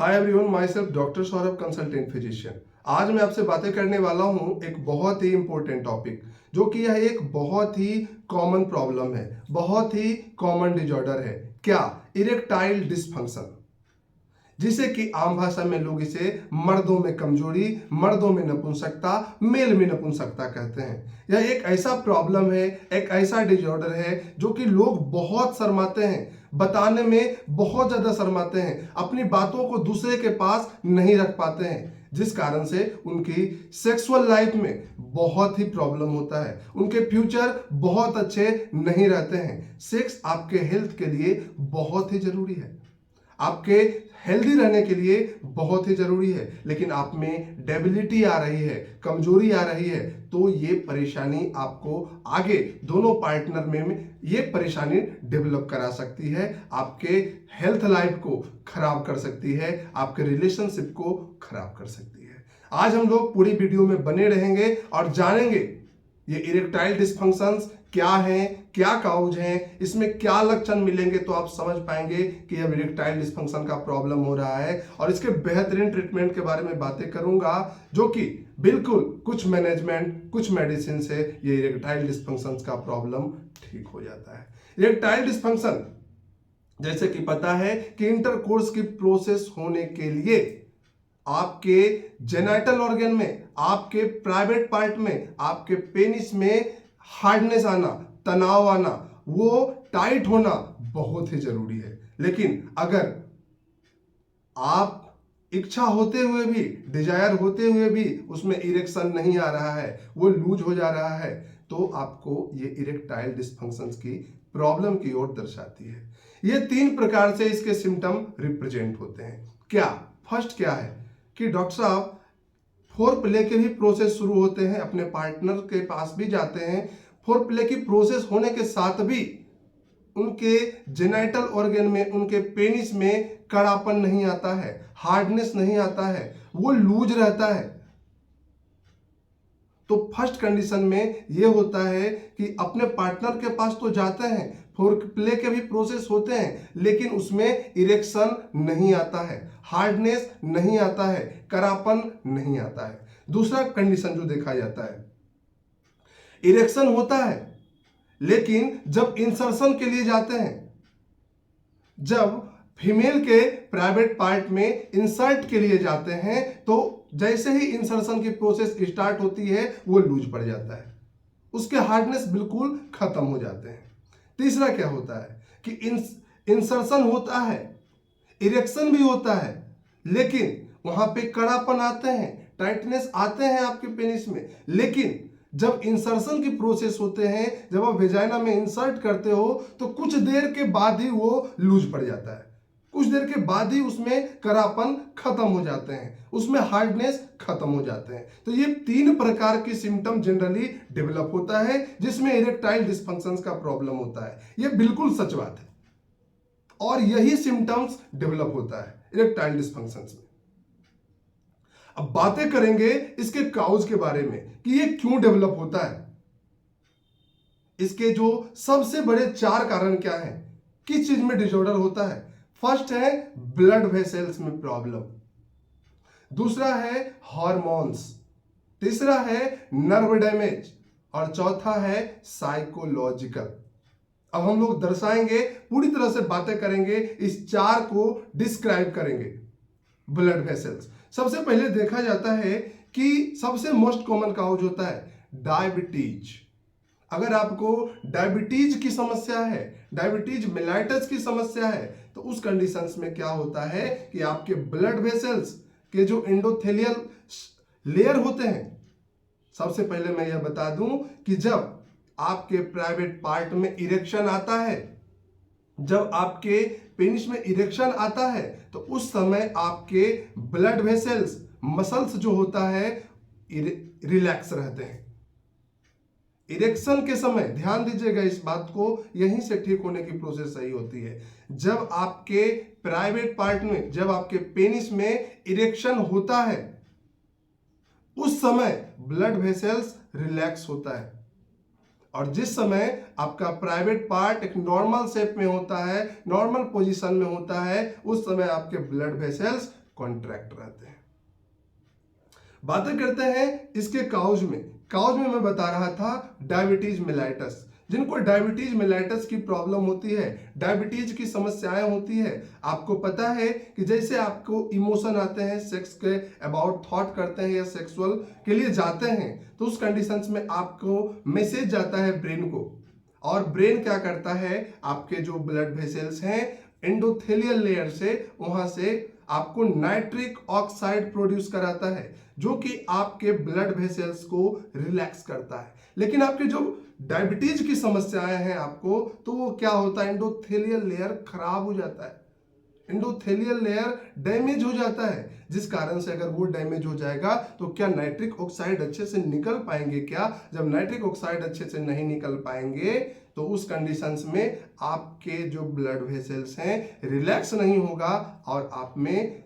Hi everyone, my self doctor Saurabh, consultant physician. आज मैं आपसे बातें करने वाला हूं एक बहुत ही इंपॉर्टेंट टॉपिक, जो कि यह एक बहुत ही कॉमन प्रॉब्लम है, बहुत ही कॉमन डिजॉर्डर है। क्या? इरेक्टाइल डिसफंक्शन, जिसे कि आम भाषा में लोग इसे मर्दों में कमजोरी, मर्दों में नपुंसकता, मेल में नपुंसकता कहते हैं। यह एक ऐसा प्रॉब्लम है, एक ऐसा डिजॉर्डर है जो कि लोग बहुत शर्माते हैं, बताने में बहुत ज्यादा शर्माते हैं, अपनी बातों को दूसरे के पास नहीं रख पाते हैं, जिस कारण से उनकी सेक्सुअल लाइफ में बहुत ही प्रॉब्लम होता है, उनके फ्यूचर बहुत अच्छे नहीं रहते हैं। सेक्स आपके हेल्थ के लिए बहुत ही जरूरी है, आपके हेल्दी रहने के लिए बहुत ही जरूरी है, लेकिन आप में डेबिलिटी आ रही है, कमजोरी आ रही है, तो ये परेशानी आपको आगे दोनों पार्टनर में ये परेशानी डेवलप करा सकती है, आपके हेल्थ लाइफ को खराब कर सकती है, आपके रिलेशनशिप को खराब कर सकती है। आज हम लोग पूरी वीडियो में बने रहेंगे और जानेंगे ये इरेक्टाइल डिसफंक्शंस क्या हैं, क्या काउज हैं, इसमें क्या लक्षण मिलेंगे, तो आप समझ पाएंगे कि यह इरेक्टाइल डिसफंक्शन का प्रॉब्लम हो रहा है। और इसके बेहतरीन ट्रीटमेंट के बारे में बातें करूंगा, जो कि बिल्कुल कुछ मैनेजमेंट, कुछ मेडिसिन से ये इरेक्टाइल डिसफंक्शन का प्रॉब्लम ठीक हो जाता है। इरेक्टाइल डिसफंक्शन जैसे कि पता है कि इंटरकोर्स की प्रोसेस होने के लिए आपके जेनाइटल ऑर्गन में, आपके प्राइवेट पार्ट में, आपके पेनिस में हार्डनेस आना, तनाव आना, वो टाइट होना बहुत ही जरूरी है। लेकिन अगर आप इच्छा होते हुए भी, डिजायर होते हुए भी उसमें इरेक्शन नहीं आ रहा है, वो लूज हो जा रहा है, तो आपको ये इरेक्टाइल डिसफंक्शंस की प्रॉब्लम की ओर दर्शाती है। ये 3 प्रकार से इसके सिम्टम रिप्रेजेंट होते हैं। क्या? फर्स्ट क्या है कि डॉक्टर साहब फोर प्ले के भी प्रोसेस शुरू होते हैं, अपने पार्टनर के पास भी जाते हैं, फोर प्ले की प्रोसेस होने के साथ भी उनके जेनाइटल ऑर्गन में, उनके पेनिस में कड़ापन नहीं आता है, हार्डनेस नहीं आता है, वो लूज रहता है। तो फर्स्ट कंडीशन में ये होता है कि अपने पार्टनर के पास तो जाते हैं, फोर प्ले के भी प्रोसेस होते हैं, लेकिन उसमें इरेक्शन नहीं आता है, हार्डनेस नहीं आता है, करापन नहीं आता है। दूसरा कंडीशन जो देखा जाता है, इरेक्शन होता है, लेकिन जब इंसर्शन के लिए जाते हैं, जब फीमेल के प्राइवेट पार्ट में इंसर्ट के लिए जाते हैं, तो जैसे ही इंसर्शन की प्रोसेस स्टार्ट होती है वो लूज पड़ जाता है, उसके हार्डनेस बिल्कुल खत्म हो जाते हैं। तीसरा क्या होता है कि इंसर्शन होता है, इरेक्शन भी होता है, लेकिन वहां पे कड़ापन आते हैं, टाइटनेस आते हैं आपके पेनिस में, लेकिन जब इंसर्शन की प्रोसेस होते हैं, जब आप वेजाइना में इंसर्ट करते हो, तो कुछ देर के बाद ही वो लूज पड़ जाता है, कुछ देर के बाद ही उसमें करापन खत्म हो जाते हैं, उसमें हार्डनेस खत्म हो जाते हैं। तो ये 3 प्रकार की सिम्टम जनरली डेवलप होता है, जिसमें इरेक्टाइल डिसफंक्शन का प्रॉब्लम होता है। ये बिल्कुल सच बात है, और यही सिम्टम्स डेवलप होता है इरेक्टाइल डिसफंक्शन में। अब बातें करेंगे इसके काउज के बारे में कि ये क्यों डेवलप होता है। इसके जो सबसे बड़े 4 कारण क्या हैं, किस चीज में डिसऑर्डर होता है। फर्स्ट है ब्लड वेसल्स में प्रॉब्लम, दूसरा है हार्मोन्स, तीसरा है नर्व डैमेज, और चौथा है साइकोलॉजिकल। अब हम लोग दर्शाएंगे, पूरी तरह से बातें करेंगे, इस 4 को डिस्क्राइब करेंगे। ब्लड वेसल्स, सबसे पहले देखा जाता है कि सबसे मोस्ट कॉमन काउज होता है डायबिटीज। अगर आपको डायबिटीज की समस्या है, डायबिटीज मेलाइटस की समस्या है, तो उस कंडीशंस में क्या होता है कि आपके ब्लड वेसल्स के जो एंडोथेलियल लेयर होते हैं, सबसे पहले मैं यह बता दूं कि जब आपके प्राइवेट पार्ट में इरेक्शन आता है, जब आपके पेनिस में इरेक्शन आता है, तो उस समय आपके ब्लड वेसल्स, मसल्स जो होता है, रिलैक्स रहते हैं। इरेक्शन के समय ध्यान दीजिएगा इस बात को, यहीं से ठीक होने की प्रोसेस सही होती है। जब आपके प्राइवेट पार्ट में, जब आपके पेनिस में इरेक्शन होता है, उस समय ब्लड वेसल्स रिलैक्स होता है, और जिस समय आपका प्राइवेट पार्ट एक नॉर्मल शेप में होता है, नॉर्मल पोजीशन में होता है, उस समय आपके ब्लड वेसल्स कॉन्ट्रैक्ट रहते हैं। बातें करते हैं इसके काउज में मैं बता रहा था डायबिटीज मेलाइटस। जिनको डायबिटीज मेलाइटस की प्रॉब्लम होती है, डायबिटीज की समस्याएं होती है, आपको पता है कि जैसे आपको इमोशन आते हैं, सेक्स के अबाउट थॉट करते हैं या सेक्सुअल के लिए जाते हैं, तो उस कंडीशंस में आपको मैसेज जाता है ब्रेन को, और ब्रेन क्या करता है, आपके जो ब्लड वेसल्स हैं एंडोथेलियल लेयर से वहां से आपको नाइट्रिक ऑक्साइड प्रोड्यूस कराता है, जो कि आपके ब्लड वेसल्स को रिलैक्स करता है। लेकिन आपके जो डायबिटीज की समस्याएं हैं आपको, तो वो क्या होता है, एंडोथेलियल लेयर खराब हो जाता है, एंडोथेलियल लेयर डैमेज हो जाता है, जिस कारण से अगर वो डैमेज हो जाएगा तो क्या नाइट्रिक ऑक्साइड अच्छे से निकल पाएंगे? क्या जब नाइट्रिक ऑक्साइड अच्छे से नहीं निकल पाएंगे तो उस कंडीशंस में आपके जो ब्लड वेसल्स हैं रिलैक्स नहीं होगा और आप में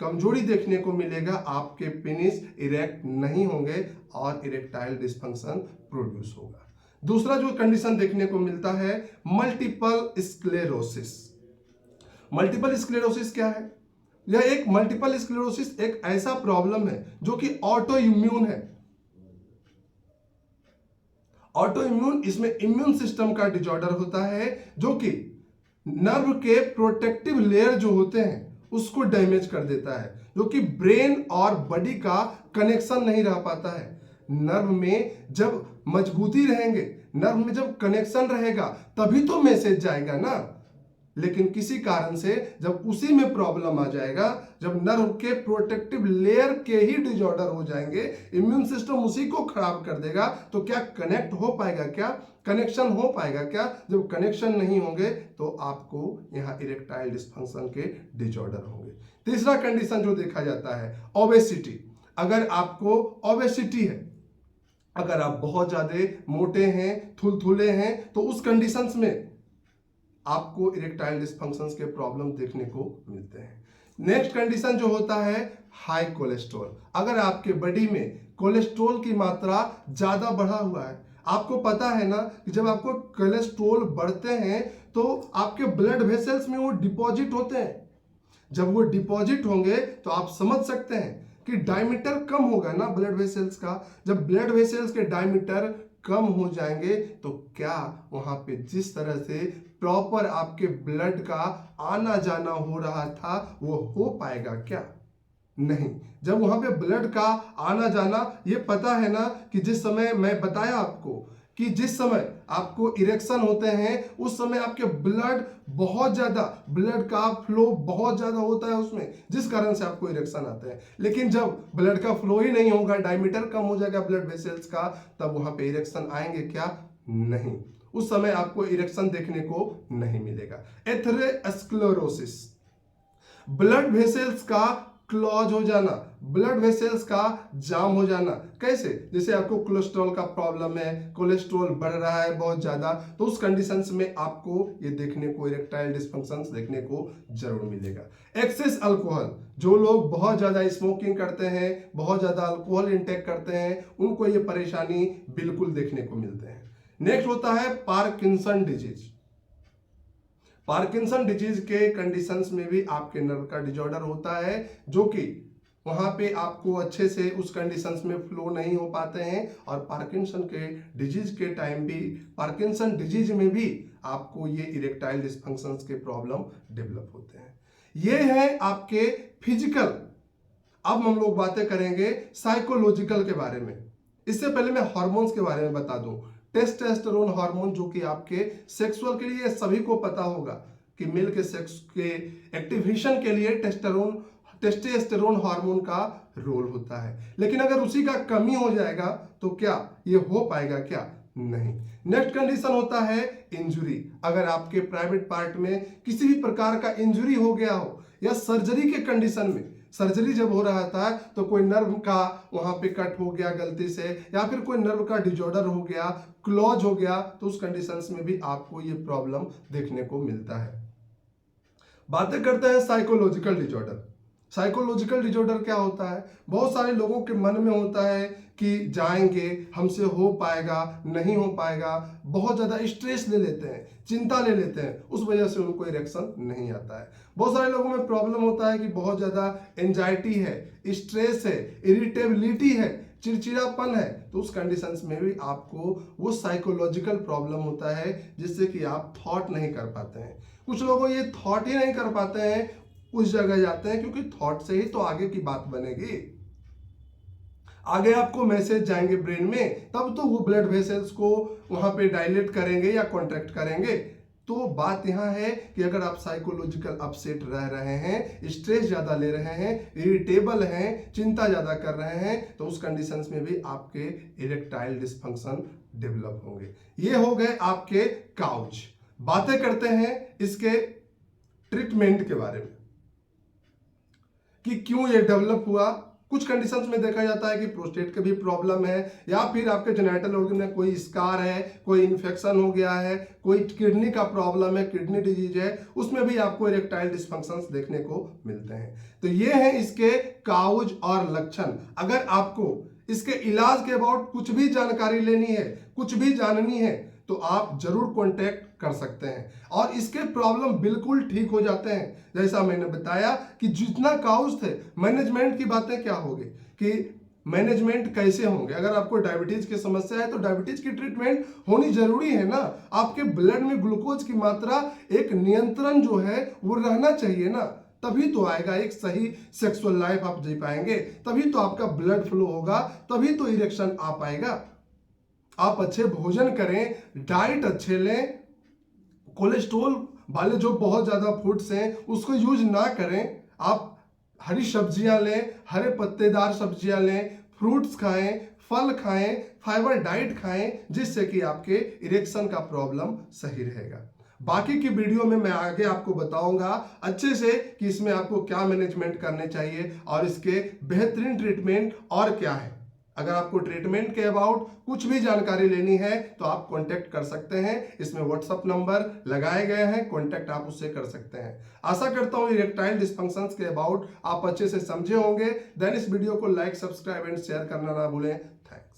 कमजोरी देखने को मिलेगा, आपके पेनिस इरेक्ट नहीं होंगे और इरेक्टाइल डिस्फंक्शन प्रोड्यूस होगा। दूसरा जो कंडीशन देखने को मिलता है मल्टीपल स्क्लेरोसिस। मल्टीपल स्क्लेरोसिस क्या है? यह एक मल्टीपल स्क्लेरोसिस एक ऐसा प्रॉब्लम है जो कि ऑटो इम्यून है। ऑटो इम्यून, इसमें इम्यून सिस्टम का डिसऑर्डर होता है जो कि नर्व के प्रोटेक्टिव लेयर जो होते हैं उसको डैमेज कर देता है, जो कि ब्रेन और बॉडी का कनेक्शन नहीं रह पाता है। नर्व में जब मजबूती रहेंगे, नर्व में जब कनेक्शन रहेगा तभी तो मैसेज जाएगा ना। लेकिन किसी कारण से जब उसी में प्रॉब्लम आ जाएगा, जब नर्व के प्रोटेक्टिव लेयर के ही डिसऑर्डर हो जाएंगे, इम्यून सिस्टम उसी को खराब कर देगा, तो क्या कनेक्ट हो पाएगा? क्या कनेक्शन हो पाएगा? क्या जब कनेक्शन नहीं होंगे तो आपको यहां इरेक्टाइल डिस्फंक्शन के डिसऑर्डर होंगे। तीसरा कंडीशन जो देखा जाता है ओबेसिटी। अगर आपको ओबेसिटी है, अगर आप बहुत ज्यादा मोटे हैं, थुलथुले हैं, तो उस कंडीशंस में आपको इरेक्टाइल डिस्फंक्शंस के प्रॉब्लम देखने को मिलते हैं। नेक्स्ट कंडीशन जो होता है हाई कोलेस्ट्रॉल। अगर आपके बॉडी में कोलेस्ट्रॉल की मात्रा ज्यादा बढ़ा हुआ है, आपको पता है ना कि जब आपको कोलेस्ट्रॉल बढ़ते हैं तो आपके ब्लड वेसल्स में वो डिपॉजिट होते हैं। जब वो डिपॉजिट होंगे तो आप समझ सकते हैं कि डायमीटर कम होगा ना ब्लड वेसल्स का। जब ब्लड वेसल्स के डायमीटर कम हो जाएंगे तो क्या वहां पे जिस तरह से प्रॉपर आपके ब्लड का आना जाना हो रहा था वो हो पाएगा? क्या नहीं। जब वहां पे ब्लड का आना जाना, ये पता है ना कि जिस समय मैं बताया आपको कि जिस समय आपको इरेक्शन होते हैं उस समय आपके बहुत ज्यादा ब्लड का फ्लो बहुत ज्यादा होता है उसमें, जिस कारण से आपको इरेक्शन आते हैं। लेकिन जब ब्लड का फ्लो ही नहीं होगा, डायमीटर कम हो जाएगा ब्लड वेसल्स का, तब वहां पे इरेक्शन आएंगे? क्या नहीं। उस समय आपको इरेक्शन देखने को नहीं मिलेगा। एथेरोस्क्लेरोसिस, ब्लड वेसल्स का क्लॉज हो जाना, ब्लड वेसल्स का जाम हो जाना। कैसे? जैसे आपको कोलेस्ट्रॉल का प्रॉब्लम है, कोलेस्ट्रॉल बढ़ रहा है बहुत ज्यादा, तो उस कंडीशंस में आपको ये देखने को, इरेक्टाइल डिस्फंक्शंस देखने को जरूर मिलेगा। एक्सेस अल्कोहल, जो लोग बहुत ज्यादा स्मोकिंग करते हैं, बहुत ज्यादा अल्कोहल इंटेक करते हैं, उनको ये परेशानी बिल्कुल देखने को मिलते हैं। नेक्स्ट होता है पार्किंसन डिजीज। पार्किंसन डिजीज के कंडीशंस में भी आपके नर्व का डिसऑर्डर होता है, जो कि वहां पे आपको अच्छे से उस कंडीशंस में फ्लो नहीं हो पाते हैं, और पार्किंसन के डिजीज के टाइम भी, पार्किंसन डिजीज में भी आपको ये इरेक्टाइल डिस्फंक्शंस के प्रॉब्लम डेवलप होते हैं। ये है आपके फिजिकल। अब हम लोग बातें करेंगे साइकोलॉजिकल के बारे में। इससे पहले मैं हार्मोन्स के बारे में बता दूं। टेस्टोस्टेरोन हार्मोन, जो कि आपके सेक्सुअल के लिए सभी को पता होगा कि मेल के सेक्स के एक्टिवेशन के लिए टेस्टोस्टेरोन हार्मोन का रोल होता है। लेकिन अगर उसी का कमी हो जाएगा तो क्या ये हो पाएगा? क्या नहीं। नेक्स्ट कंडीशन होता है इंजुरी। अगर आपके प्राइवेट पार्ट में किसी भी प्रकार का इंजुरी हो गया हो, या सर्जरी के कंडीशन में, सर्जरी जब हो रहा था तो कोई नर्व का वहां पे कट हो गया गलती से, या फिर कोई नर्व का डिसऑर्डर हो गया, क्लॉज हो गया, तो उस कंडीशंस में भी आपको ये प्रॉब्लम देखने को मिलता है। बातें करते हैं साइकोलॉजिकल डिसऑर्डर। साइकोलॉजिकल डिसऑर्डर क्या होता है? बहुत सारे लोगों के मन में होता है कि जाएंगे, हमसे हो पाएगा, नहीं हो पाएगा, बहुत ज़्यादा स्ट्रेस ले लेते हैं, चिंता ले लेते हैं, उस वजह से उनको इरेक्शन नहीं आता है। बहुत सारे लोगों में प्रॉब्लम होता है कि बहुत ज़्यादा एंजाइटी है, स्ट्रेस है, इरिटेबिलिटी है, चिड़चिड़ापन है, तो उस कंडीशंस में भी आपको वो साइकोलॉजिकल प्रॉब्लम होता है जिससे कि आप थॉट नहीं कर पाते हैं। कुछ लोगों ये थॉट ही नहीं कर पाते हैं, उस जगह जाते हैं क्योंकि थॉट से ही तो आगे की बात बनेगी। आगे आपको मैसेज जाएंगे ब्रेन में, तब तो वो ब्लड वेसल्स को वहां पे डायलेट करेंगे या कॉन्ट्रैक्ट करेंगे। तो बात यहां है कि अगर आप साइकोलॉजिकल अपसेट रह रहे हैं, स्ट्रेस ज्यादा ले रहे हैं, इरिटेबल हैं, चिंता ज्यादा कर रहे हैं, तो उस कंडीशंस में भी आपके इरेक्टाइल डिस्फंक्शन डेवलप होंगे। ये हो गए आपके काउच। बातें करते हैं इसके ट्रीटमेंट के बारे में कि क्यों ये डेवलप हुआ। कुछ कंडीशंस में देखा जाता है कि प्रोस्टेट का भी प्रॉब्लम है, या फिर आपके जेनिटल ऑर्गन में कोई स्कार है, कोई इन्फेक्शन हो गया है, कोई किडनी का प्रॉब्लम है, किडनी डिजीज है, उसमें भी आपको इरेक्टाइल डिस्फंक्शंस देखने को मिलते हैं। तो ये है इसके काउज और लक्षण। अगर आपको इसके इलाज के अबाउट कुछ भी जानकारी लेनी है, कुछ भी जाननी है, तो आप जरूर कांटेक्ट कर सकते हैं और इसके प्रॉब्लम बिल्कुल ठीक हो जाते हैं। जैसा मैंने बताया कि जितना काउज थे, मैनेजमेंट की बातें क्या होगी कि मैनेजमेंट कैसे होंगे। अगर आपको डायबिटीज की समस्या है तो डायबिटीज की ट्रीटमेंट होनी जरूरी है ना। आपके ब्लड में ग्लूकोज की मात्रा एक नियंत्रण जो है वो रहना चाहिए ना, तभी तो आएगा एक सही सेक्सुअल लाइफ आप जी पाएंगे, तभी तो आपका ब्लड फ्लो होगा, तभी तो इरेक्शन आ पाएगा। आप अच्छे भोजन करें, डाइट अच्छे लें, कोलेस्ट्रॉल वाले जो बहुत ज़्यादा फूड्स हैं उसको यूज ना करें। आप हरी सब्जियां लें, हरे पत्तेदार सब्जियां लें, फ्रूट्स खाएं, फल खाएं, फाइबर डाइट खाएं, जिससे कि आपके इरेक्शन का प्रॉब्लम सही रहेगा। बाकी की वीडियो में मैं आगे आपको बताऊंगा अच्छे से कि इसमें आपको क्या मैनेजमेंट करने चाहिए और इसके बेहतरीन ट्रीटमेंट और क्या है। अगर आपको ट्रीटमेंट के अबाउट कुछ भी जानकारी लेनी है तो आप कांटेक्ट कर सकते हैं। इसमें व्हाट्सएप नंबर लगाए गए हैं, कांटेक्ट आप उससे कर सकते हैं। आशा करता हूं इरेक्टाइल डिस्फंक्शंस के अबाउट आप अच्छे से समझे होंगे। देन इस वीडियो को लाइक, सब्सक्राइब एंड शेयर करना ना भूलें। थैंक्स।